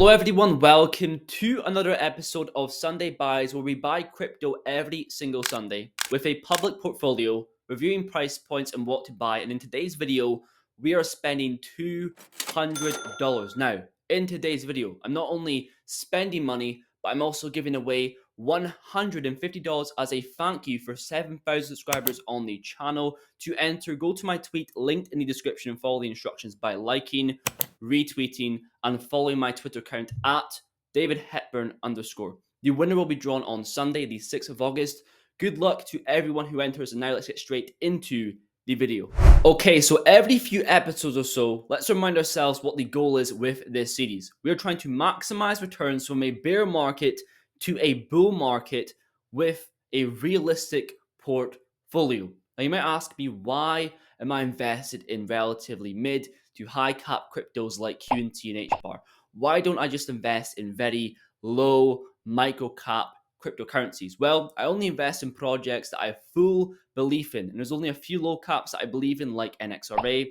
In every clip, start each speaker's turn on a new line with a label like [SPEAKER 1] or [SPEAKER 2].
[SPEAKER 1] Hello everyone, welcome to another episode of Sunday Buys, where we buy crypto every single Sunday with a public portfolio, reviewing price points and what to buy. And in today's video, we are spending $200. Now, in today's video, I'm not only spending money, but I'm also giving away $150 as a thank you for 7,000 subscribers on the channel. To enter, go to my tweet linked in the description and follow the instructions by liking, retweeting, and following my Twitter account at David Hepburn _. The winner will be drawn on Sunday, the 6th of August. Good luck to everyone who enters, and now let's get straight into the video. Okay, so every few episodes or so, let's remind ourselves what the goal is with this series. We are trying to maximize returns from a bear market to a bull market with a realistic portfolio. Now you might ask me, why am I invested in relatively mid to high cap cryptos like QNT and HBAR? Why don't I just invest in very low micro cap cryptocurrencies? Well, I only invest in projects that I have full belief in, and there's only a few low caps that I believe in, like NXRA,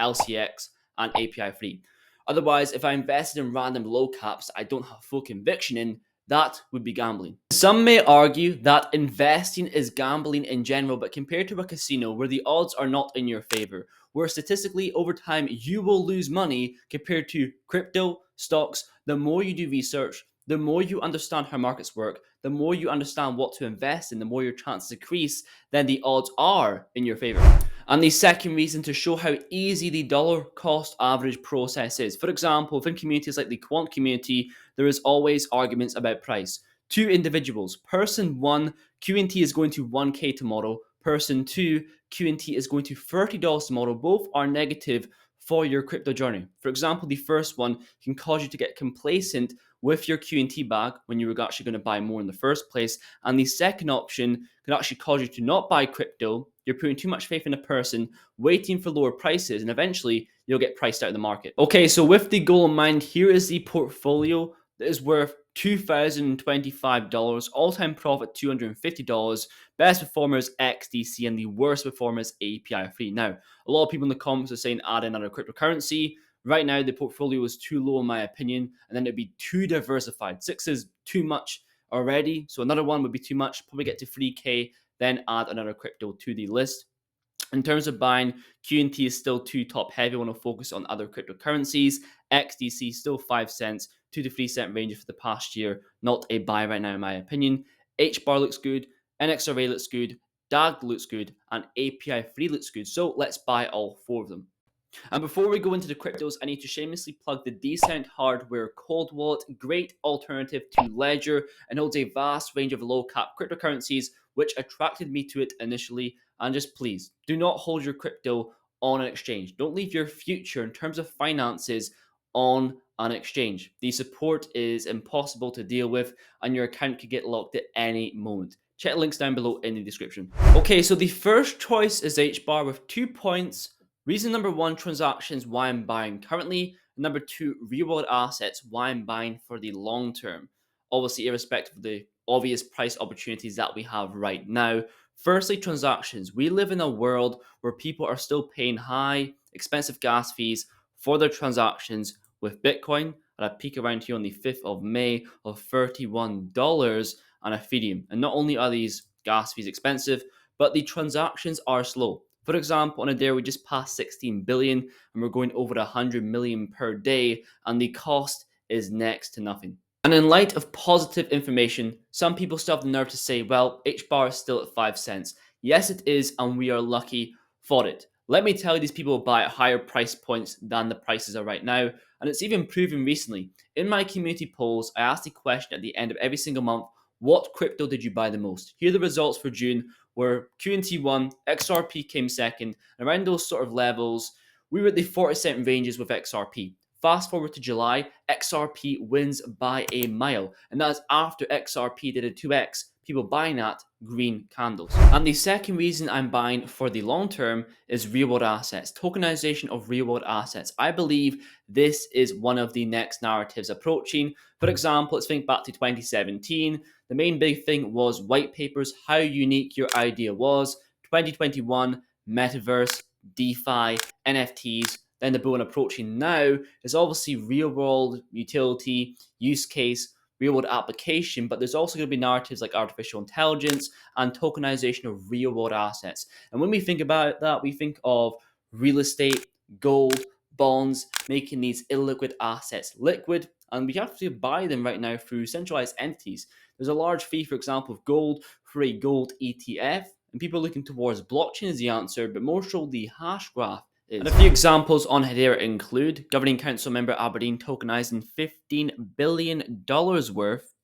[SPEAKER 1] LCX, and API3. Otherwise, if I invested in random low caps that I don't have full conviction in, that would be gambling. Some may argue that investing is gambling in general, but compared to a casino where the odds are not in your favor, where statistically over time you will lose money, compared to crypto, stocks, the more you do research, the more you understand how markets work, the more you understand what to invest in, the more your chances increase, then the odds are in your favor. And the second reason, to show how easy the dollar cost average process is. For example, within communities like the quant community, there is always arguments about price. Two individuals, person one, QNT is going to 1K tomorrow. Person two, QNT is going to $30 tomorrow. Both are negative for your crypto journey. For example, the first one can cause you to get complacent with your QNT bag when you were actually going to buy more in the first place. And the second option could actually cause you to not buy crypto. You're putting too much faith in a person, waiting for lower prices, and eventually you'll get priced out of the market. Okay, so with the goal in mind, here is the portfolio that is worth $2,025, all-time profit $250, best performers XDC, and the worst performers API3. Now, a lot of people in the comments are saying add in another cryptocurrency. Right now, the portfolio is too low in my opinion, and then it'd be too diversified. 6 is too much already, so another one would be too much. Probably get to 3K, then add another crypto to the list. In terms of buying, QNT is still too top heavy. I want to focus on other cryptocurrencies. XDC still 5 cents, 2 to 3 cent range for the past year. Not a buy right now in my opinion. HBAR looks good, NXRA looks good, DAG looks good, and API3 looks good. So let's buy all 4 of them. And before we go into the cryptos, I need to shamelessly plug the Decent Hardware Cold Wallet, great alternative to Ledger, and holds a vast range of low-cap cryptocurrencies, which attracted me to it initially. And just please, do not hold your crypto on an exchange. Don't leave your future in terms of finances on an exchange. The support is impossible to deal with, and your account could get locked at any moment. Check links down below in the description. Okay, so the first choice is HBAR with 2 points. Reason number 1, transactions, why I'm buying currently. Number 2, real world assets, why I'm buying for the long term. Obviously, irrespective of the obvious price opportunities that we have right now. Firstly, transactions. We live in a world where people are still paying high, expensive gas fees for their transactions, with Bitcoin at a peak around here on the 5th of May of $31 and Ethereum. And not only are these gas fees expensive, but the transactions are slow. For example, on a day we just passed 16 billion and we're going over 100 million per day, and the cost is next to nothing. And in light of positive information, some people still have the nerve to say, well, HBAR is still at 5 cents. Yes, it is, and we are lucky for it. Let me tell you, these people buy at higher price points than the prices are right now, and it's even proven recently. In my community polls, I asked the question at the end of every single month, what crypto did you buy the most? Here are the results for June, where QNT won, XRP came second, and around those sort of levels, we were at the 40 cent ranges with XRP. Fast forward to July, XRP wins by a mile, and that is after XRP did a 2x, people buying at green candles. And the second reason I'm buying for the long term is real world assets, tokenization of real world assets. I believe this is one of the next narratives approaching. For example, let's think back to 2017. The main big thing was white papers, how unique your idea was. 2021, metaverse, DeFi, NFTs. then the bull I'm approaching now is obviously real world utility, use case, real world application, but there's also going to be narratives like artificial intelligence and tokenization of real world assets. And when we think about that, we think of real estate, gold, bonds, making these illiquid assets liquid, and we have to buy them right now through centralized entities. There's a large fee, for example, of gold for a gold ETF, and people are looking towards blockchain as the answer, but more so the hash graph is. And a few examples on here include Governing Council member Aberdeen tokenizing $15 billion worth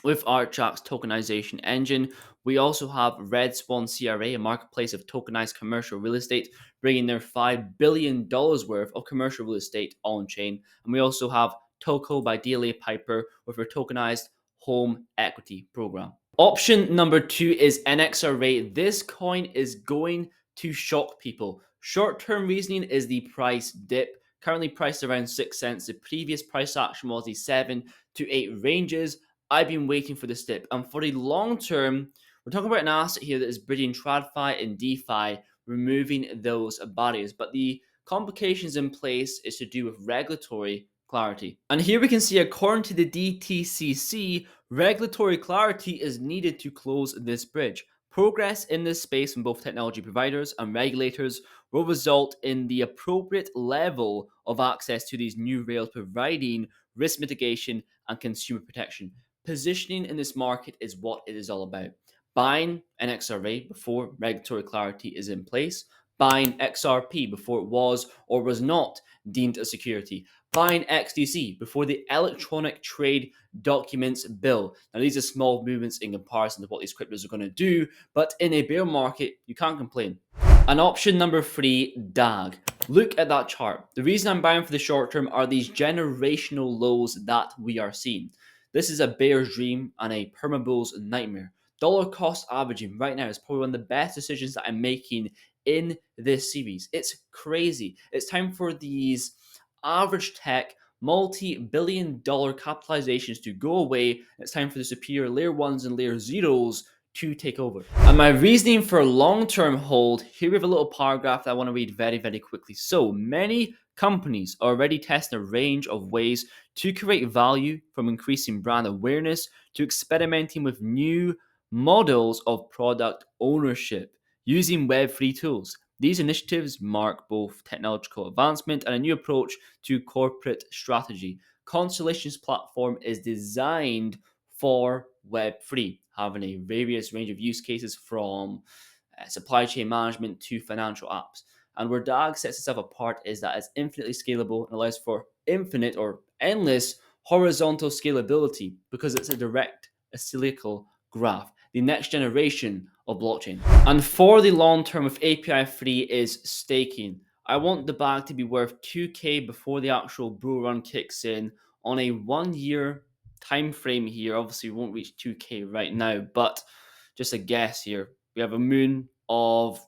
[SPEAKER 1] with Archak's tokenization engine. We also have Red Swan CRA, a marketplace of tokenized commercial real estate, bringing their $5 billion worth of commercial real estate on chain. And we also have Toko by DLA Piper with their tokenized home equity program. Option number 2 is NXRA. This coin is going to shock people. Short-term reasoning is the price dip, currently priced around 6 cents. The previous price action was the 7 to 8 ranges. I've been waiting for this dip. And for the long term, we're talking about an asset here that is bridging TradFi and DeFi, removing those barriers. But the complications in place is to do with regulatory clarity. And here we can see, according to the DTCC, regulatory clarity is needed to close this bridge. Progress in this space from both technology providers and regulators will result in the appropriate level of access to these new rails, providing risk mitigation and consumer protection. Positioning in this market is what it is all about. Buying an XRA before regulatory clarity is in place, buying XRP before it was or was not deemed a security, buying XDC before the Electronic Trade Documents Bill. Now, these are small movements in comparison to what these cryptos are going to do, but in a bear market, you can't complain. And option number 3, DAG. Look at that chart. The reason I'm buying for the short term are these generational lows that we are seeing. This is a bear's dream and a permabull's nightmare. Dollar cost averaging right now is probably one of the best decisions that I'm making in this series. It's crazy. It's time for these average tech multi-billion-dollar capitalizations to go away. It's time for the superior layer 1s and layer 0s to take over. And my reasoning for long-term hold, here we have a little paragraph that I want to read very, very quickly. So many companies are already testing a range of ways to create value, from increasing brand awareness to experimenting with new models of product ownership using Web3 tools. These initiatives mark both technological advancement and a new approach to corporate strategy. Constellation's platform is designed for Web3, having a various range of use cases from supply chain management to financial apps. And where DAG sets itself apart is that it's infinitely scalable and allows for infinite or endless horizontal scalability because it's a direct acyclical graph, the next generation of blockchain. And for the long term, with API free is staking. I want the bag to be worth 2K before the actual bull run kicks in on a 1 year time frame here. Obviously, we won't reach 2K right now, but just a guess here. We have a moon of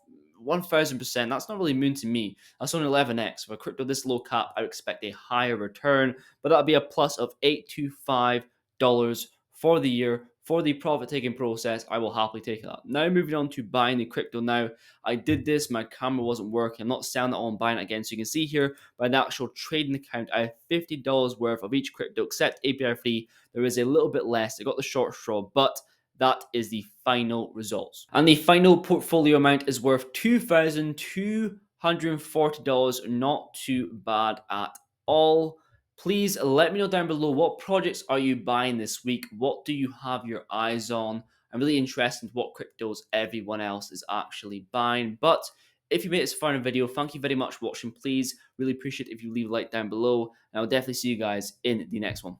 [SPEAKER 1] 1000%. That's not really moon to me. That's only 11x. For a crypto this low cap, I would expect a higher return, but that'll be a plus of $825 for the year. For the profit taking process, I will happily take that. Now moving on to buying the crypto. Now, I did this, my camera wasn't working. I'm not selling it on, buying it again. So you can see here by the actual trading account, I have $50 worth of each crypto, except API free. There is a little bit less. I got the short straw, but that is the final results. And the final portfolio amount is worth $2,240. Not too bad at all. Please let me know down below, what projects are you buying this week? What do you have your eyes on? I'm really interested in what cryptos everyone else is actually buying. But if you made it this far in the video, thank you very much for watching. Please, really appreciate it if you leave a like down below. And I'll definitely see you guys in the next one.